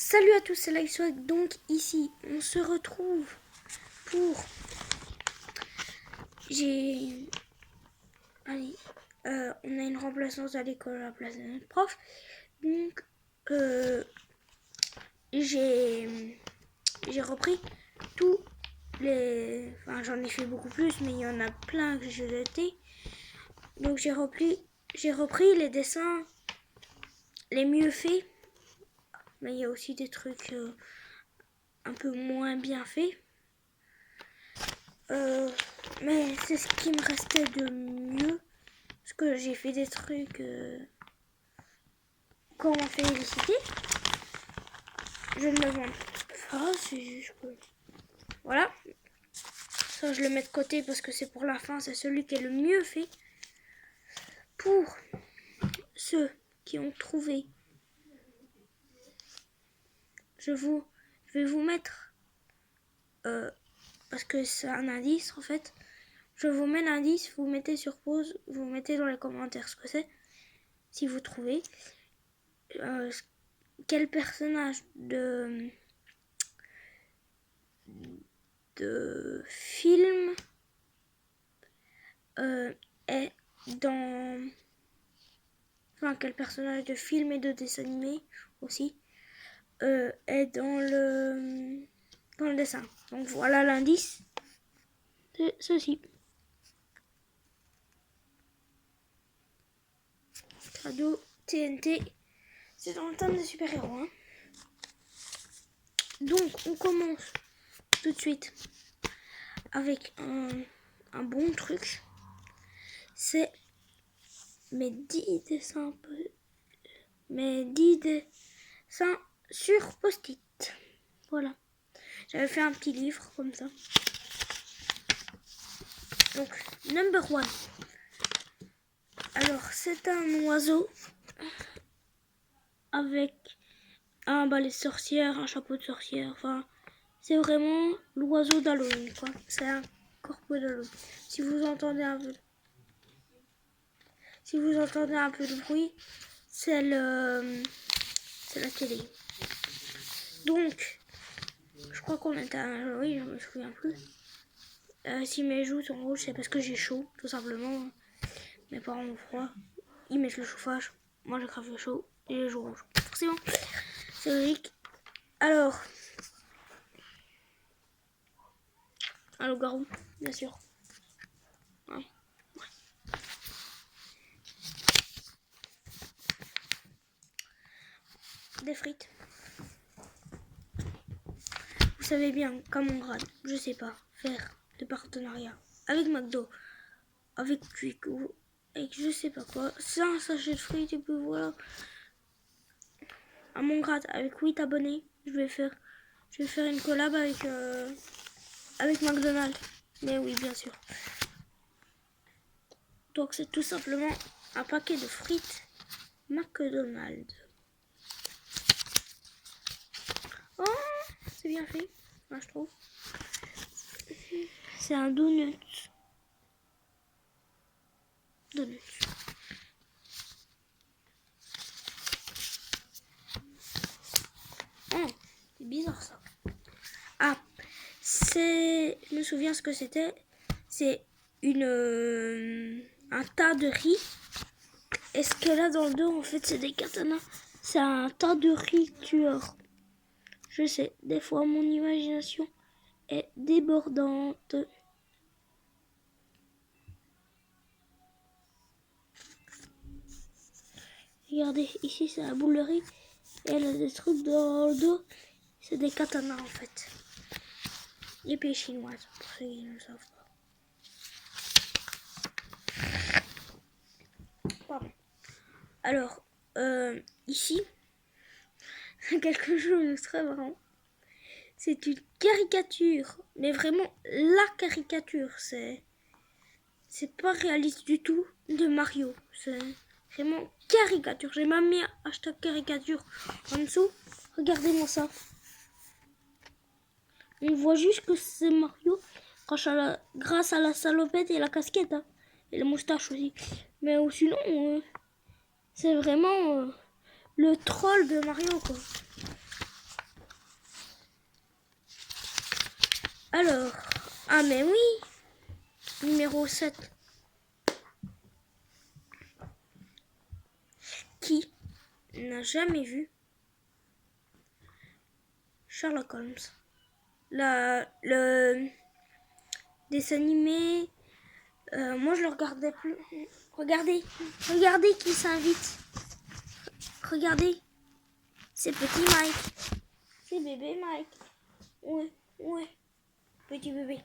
Salut à tous, c'est Lightswag. Donc ici, on se retrouve pour... Allez, on a une remplaçance à l'école à la place de notre prof. Donc, j'ai repris tous les... Enfin, j'en ai fait beaucoup plus, mais il y en a plein que j'ai jeté. Donc j'ai repris les dessins les mieux faits. Mais il y a aussi des trucs un peu moins bien faits. Mais c'est ce qui me restait de mieux. Parce que j'ai fait des trucs qu'on m'a fait féliciter. Je ne le vends pas, c'est juste que... Voilà. Ça, je le mets de côté parce que c'est pour la fin. C'est celui qui est le mieux fait. Pour ceux qui ont trouvé, je vais vous mettre... parce que c'est un indice en fait. Je vous mets l'indice, vous mettez sur pause, vous mettez dans les commentaires ce que c'est, si vous trouvez. Quel personnage de film est dans... Enfin, quel personnage de film et de dessin animé aussi est dans le dessin. Donc voilà l'indice. C'est ceci. Cadeau TNT. C'est dans le thème des super-héros. Hein. Donc on commence tout de suite avec un bon truc. C'est mes 10 dessins sur post-it. Voilà. J'avais fait un petit livre comme ça. Donc, number 1. Alors, c'est un oiseau avec un balai de sorcière, un chapeau de sorcière. Enfin, c'est vraiment l'oiseau d'Halloween, quoi. C'est un corpo d'Halloween. Si vous entendez un peu de bruit, c'est la télé. Donc, je crois qu'on était à Halloween, je me souviens plus. Si mes joues sont rouges, c'est parce que j'ai chaud, tout simplement. Mes parents ont froid, ils mettent le chauffage. Moi, je crève le chaud et les joues rouges. Forcément, c'est logique. Alors, un loup-garou, bien sûr. Ouais. Des frites. Vous savez bien qu'à mon grade, je sais pas faire de partenariat avec McDo, avec Quick, avec je sais pas quoi. C'est un sachet de frites et puis voilà. À mon grade, avec 8 abonnés, je vais faire une collab avec McDonald's. Mais oui, bien sûr. Donc c'est tout simplement un paquet de frites McDonald's. Oh, c'est bien fait, moi je trouve. C'est un donut. Oh, c'est bizarre ça. Ah, je me souviens ce que c'était. C'est un tas de riz. Et ce qu'elle a dans le dos, en fait, c'est des katanas. C'est un tas de riz tueur. Je sais, des fois, mon imagination est débordante. Regardez, ici, c'est la boule de riz. Et elle a des trucs dans le dos. C'est des katanas, en fait. Épée chinoise, pour ceux qui ne le savent pas. Pardon. Alors, ici, quelque chose de très marrant. C'est une caricature, mais vraiment la caricature. C'est pas réaliste du tout de Mario. C'est vraiment caricature. J'ai même mis hashtag caricature en dessous. Regardez-moi ça. On voit juste que c'est Mario grâce à la salopette et la casquette. Hein, et la moustache aussi. Mais sinon, c'est vraiment le troll de Mario, quoi. Alors, ah mais oui, numéro 7. Qui n'a jamais vu Sherlock Holmes? Le dessin animé, moi je le regardais plus. Regardez qui s'invite. Regardez, c'est petit Mike, c'est bébé Mike. Ouais, petit bébé.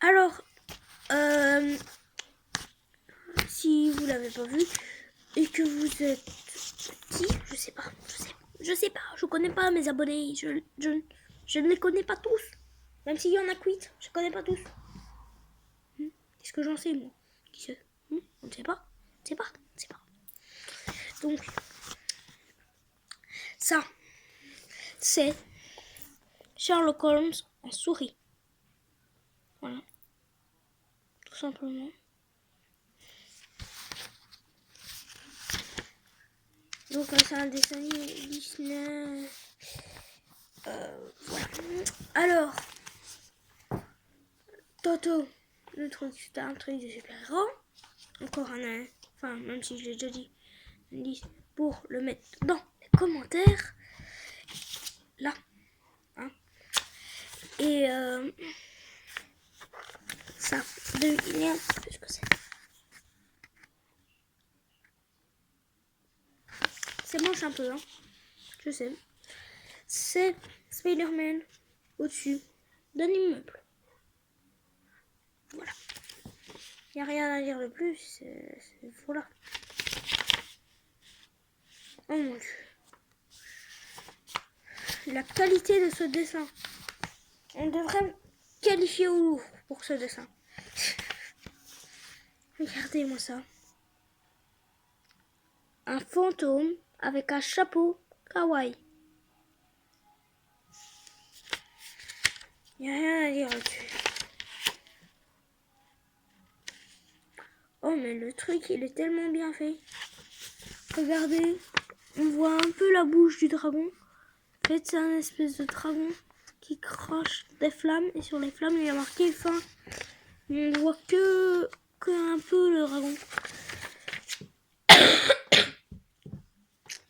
Alors, si vous l'avez pas vu et que vous êtes petit, je sais pas, je connais pas mes abonnés, je ne les connais pas tous, même s'il y en a 8, je connais pas tous. Qu'est-ce que j'en sais moi? Qui sait? On ne sait pas, Donc ça, c'est Sherlock Holmes en souris. Voilà, tout simplement. Donc c'est un dessin animé Disney. Voilà. Alors, Toto, le truc, c'était un truc de super-héros. Encore un, enfin, même si je l'ai déjà dit, pour le mettre dans les commentaires. Là. Hein. Et ça, devinez un peu ce que c'est. C'est moche un peu, hein. Je sais. C'est Spider-Man au-dessus d'un immeuble. Voilà. Il n'y a rien à dire de plus. C'est voilà. Oh mon Dieu. La qualité de ce dessin. On devrait me qualifier au Louvre pour ce dessin. Regardez-moi ça. Un fantôme avec un chapeau kawaii. Il n'y a rien à dire là-dessus. Oh mais le truc il est tellement bien fait. Regardez, on voit un peu la bouche du dragon. En fait c'est un espèce de dragon qui crache des flammes et sur les flammes il y a marqué fin. Mais on voit que un peu le dragon.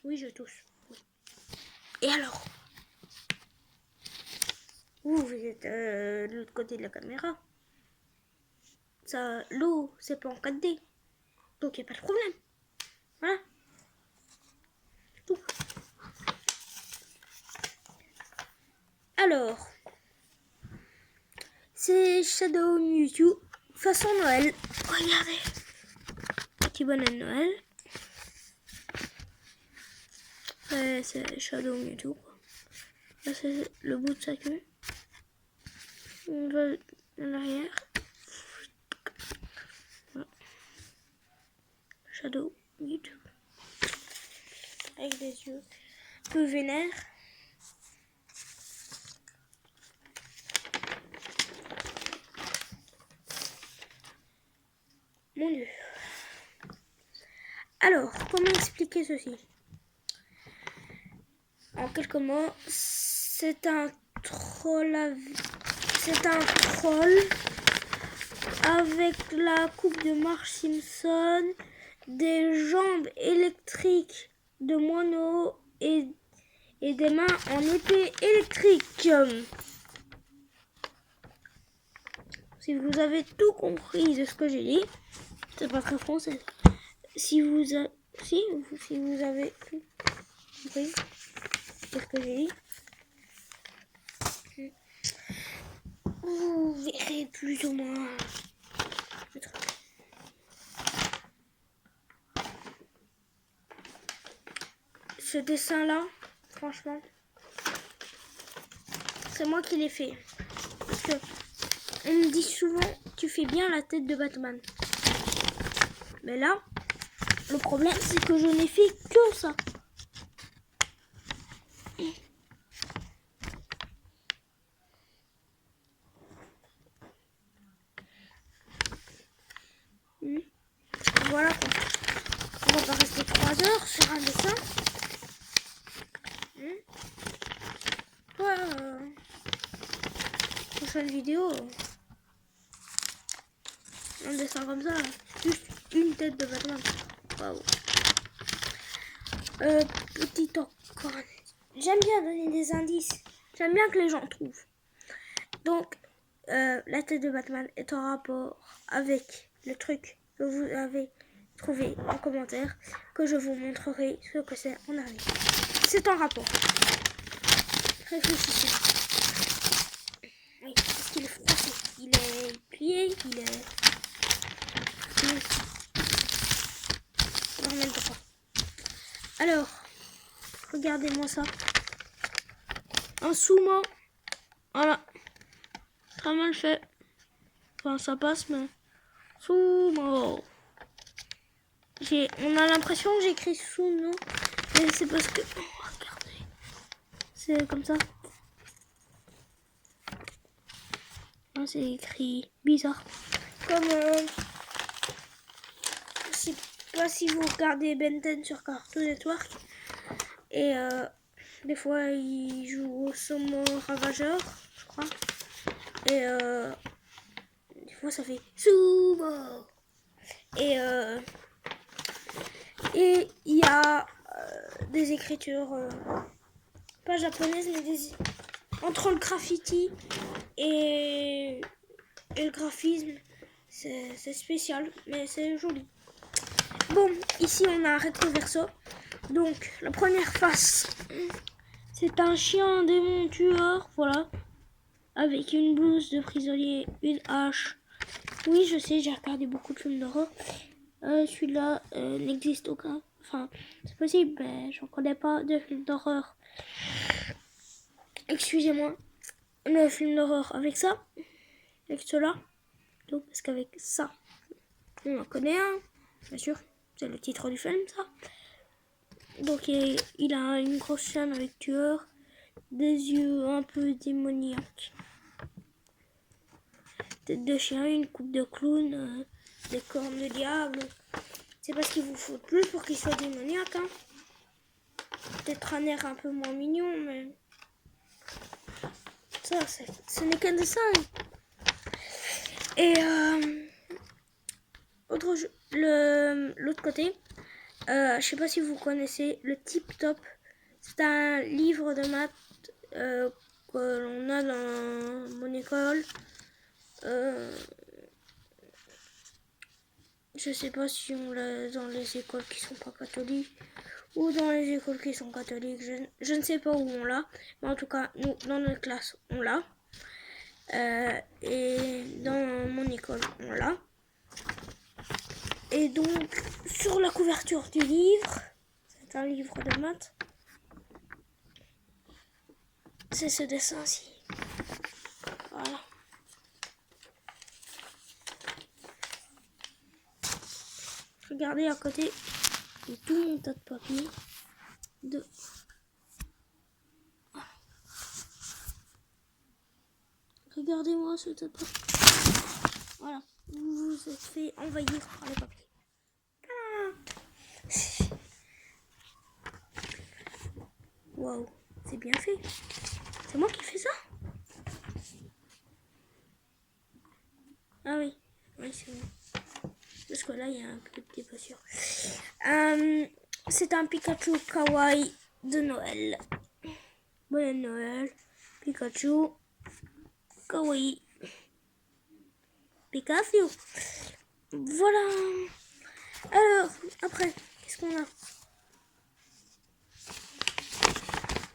Oui je tousse. Oui. Et alors? Vous êtes de l'autre côté de la caméra. Ça, l'eau, c'est pas en 4D. Donc il n'y a pas de problème. Voilà. Tout. Alors, c'est Shadow Mewtwo façon Noël. Regardez. Petit bonnet de Noël. C'est Shadow Mewtwo. Là, c'est le bout de sa queue. On va à l'arrière. Voilà. Shadow Mewtwo. Avec des yeux un peu vénères. Mon Dieu. Alors, comment expliquer ceci? En quelques mots, c'est un troll avec la coupe de Marge Simpson, des jambes électriques de moineau et des mains en épée électrique. Si vous avez tout compris de ce que j'ai dit, c'est pas très français. Si vous avez tout compris de ce que j'ai dit, vous verrez plus ou moins le truc. Ce dessin-là, franchement, c'est moi qui l'ai fait. Parce que on me dit souvent, tu fais bien la tête de Batman. Mais là, le problème, c'est que je n'ai fait que ça. Voilà quoi. On va pas rester 3 heures sur un dessin. Ouais, prochaine vidéo, un dessin comme ça, juste une tête de Batman. Waouh. Petit encore. J'aime bien donner des indices. J'aime bien que les gens trouvent. Donc, la tête de Batman est en rapport avec le truc que vous avez trouvé en commentaire, que je vous montrerai ce que c'est en arrière. C'est en rapport. Réfléchissez. Oui, parce qu'il est froissé. Il est plié, il est... On remet le droit. Alors, regardez-moi ça. Un sous-main. Voilà. Très mal fait. Enfin, ça passe, mais... Sumo. On a l'impression que j'écris Sumo, mais c'est parce que... Oh, regardez. C'est comme ça. C'est écrit bizarre. Comme... je sais pas si vous regardez Ben 10 sur Cartoon Network. Et des fois, il joue au Sumo Ravageur, je crois. Et des fois, ça fait Sumo. Et il y a des écritures pas japonaises, mais entre le graffiti et le graphisme, c'est spécial, mais c'est joli. Bon, ici on a un recto verso. Donc la première face, c'est un chien démon tueur, voilà, avec une blouse de prisonnier, une hache. Oui, je sais, j'ai regardé beaucoup de films d'horreur. Celui-là n'existe aucun. Enfin, c'est possible, mais j'en connais pas de films d'horreur. Excusez-moi, le film d'horreur avec ça, avec cela. Donc, parce qu'avec ça, on en connaît un, bien sûr. C'est le titre du film, ça. Donc, il a une grosse chaîne avec tueur, des yeux un peu démoniaques, tête de chien, une coupe de clown, des cornes de diable. C'est parce qu'il vous faut plus pour qu'il soit démoniaque, hein. Peut-être un air un peu moins mignon, mais ça, ce n'est qu'un dessin. Et l'autre côté, je sais pas si vous connaissez le Tip Top. C'est un livre de maths que l'on a dans mon école. Je sais pas si on l'a dans les écoles qui sont pas catholiques ou dans les écoles qui sont catholiques. Je ne sais pas où on l'a, mais en tout cas, nous, dans notre classe, on l'a. Et dans mon école, on l'a. Et donc, sur la couverture du livre, c'est un livre de maths, c'est ce dessin-ci. Voilà. Regardez à côté de tout mon tas de papier. Regardez-moi ce tas de papier. Voilà. Vous vous êtes fait envahir par les papiers. Waouh, c'est bien fait. C'est moi qui fais ça? Ah oui, oui c'est bon. Parce que là, il y a un peu de pas sûr. C'est un Pikachu kawaii de Noël. Bonne Noël. Pikachu kawaii. Pikachu. Voilà. Alors, après, qu'est-ce qu'on a?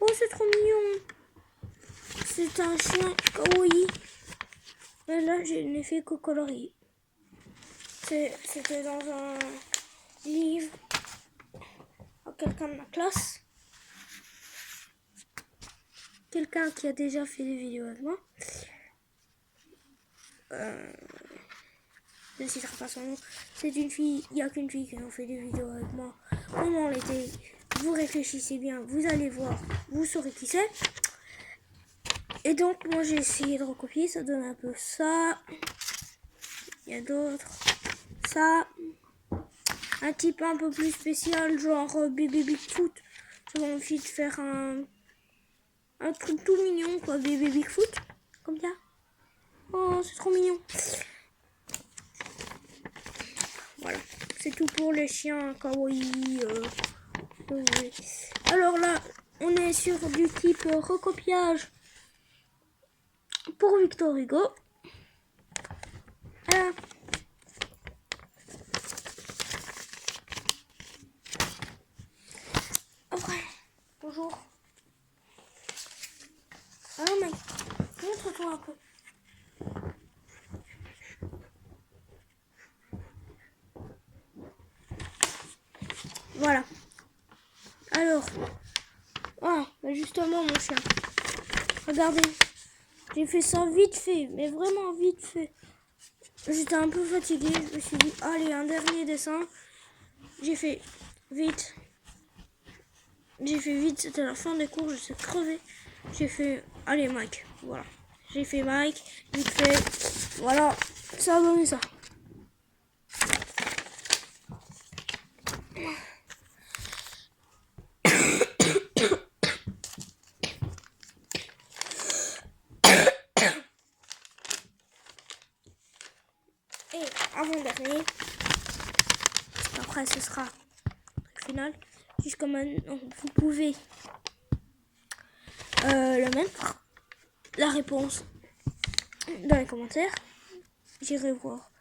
Oh, c'est trop mignon. C'est un chien kawaii. Et là, je n'ai fait que colorier. C'était dans un livre à quelqu'un de ma classe. Quelqu'un qui a déjà fait des vidéos avec moi. Je ne citerai pas son nom. C'est une fille, il n'y a qu'une fille qui a fait des vidéos avec moi pendant l'été. Vous réfléchissez bien, vous allez voir, vous saurez qui c'est. Et donc, moi j'ai essayé de recopier, ça donne un peu ça. Il y a d'autres. Ça. Un type un peu plus spécial, genre bébé Bigfoot. J'avais envie de faire un truc tout mignon, quoi, bébé Bigfoot. Comme ça. Oh, c'est trop mignon. Voilà, c'est tout pour les chiens kawaii. Alors là, on est sur du type recopiage pour Victor Hugo. Après, bonjour. Alors mec, montre-toi un peu. Voilà. Alors, ah, bah justement mon chien. Regardez, j'ai fait ça vite fait, mais vraiment vite fait. J'étais un peu fatiguée, je me suis dit, allez, un dernier dessin. J'ai fait vite. C'était la fin des cours, je suis crevée. J'ai fait, allez Mike, voilà. J'ai fait Mike, vite fait, voilà, ça a donné ça. Et avant-dernier, après ce sera le final, jusqu'à maintenant, vous pouvez le mettre, la réponse dans les commentaires, j'irai voir.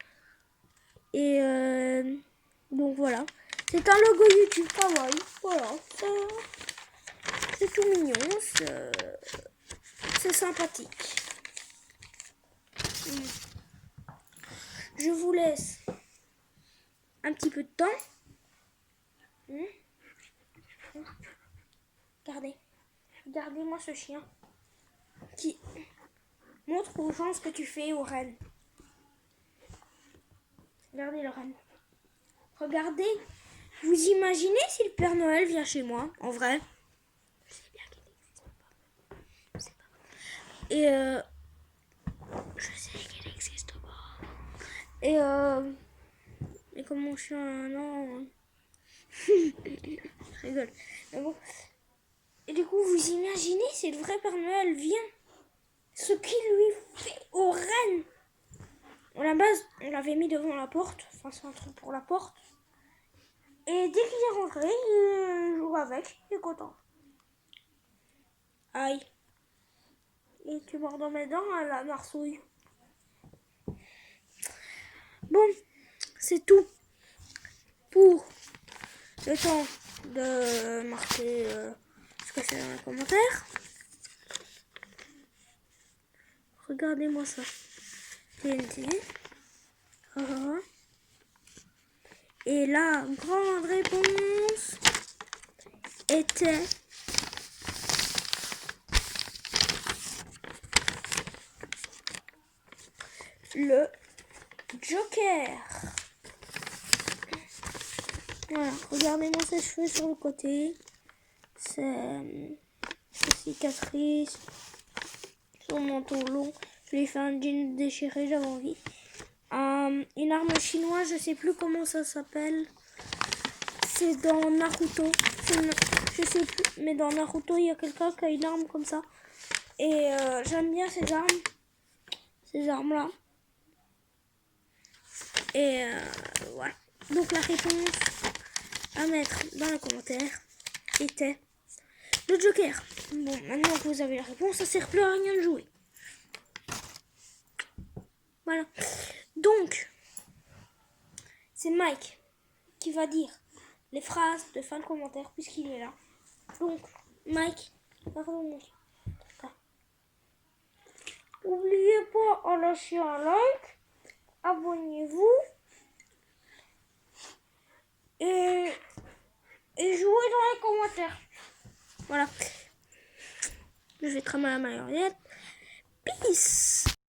Et donc voilà, c'est un logo YouTube kawaii, voilà, c'est tout mignon, c'est sympathique. Je vous laisse un petit peu de temps. Regardez-moi ce chien qui montre aux gens ce que tu fais aux rennes. Regardez le renne. Regardez, vous imaginez si le Père Noël vient chez moi, en vrai? Je sais bien qu'il n'existe pas. C'est pas. Et je sais qu'il n'existe pas. Et comme mon chien, non. Je rigole. Mais bon. Et du coup, vous imaginez si le vrai Père Noël vient, ce qu'il lui fait aux rennes. À la base, on l'avait mis devant la porte. Enfin, c'est un truc pour la porte. Et dès qu'il est rentré, il joue avec. Il est content. Aïe. Et tu mords dans mes dents à la marsouille. Bon, c'est tout pour le temps de marquer ce que c'est dans les commentaires. Regardez-moi ça. TNT. Et la grande réponse était le Joker. Voilà, regardez-moi ses cheveux sur le côté. C'est cicatrice. Son manteau long. Je lui ai fait un jean déchiré, j'avais envie. Une arme chinoise, je sais plus comment ça s'appelle. C'est dans Naruto. Je sais plus, mais dans Naruto, il y a quelqu'un qui a une arme comme ça. Et j'aime bien ces armes. Ces armes-là. Et voilà. Donc la réponse à mettre dans les commentaires était le Joker. Bon, maintenant que vous avez la réponse, ça sert plus à rien de jouer. Voilà. Donc, c'est Mike qui va dire les phrases de fin de commentaire puisqu'il est là. Donc, Mike, pardon. N'oubliez pas de lâcher un like, abonnez-vous et jouez dans les commentaires. Voilà. Je vais cramer la marionnette. Peace.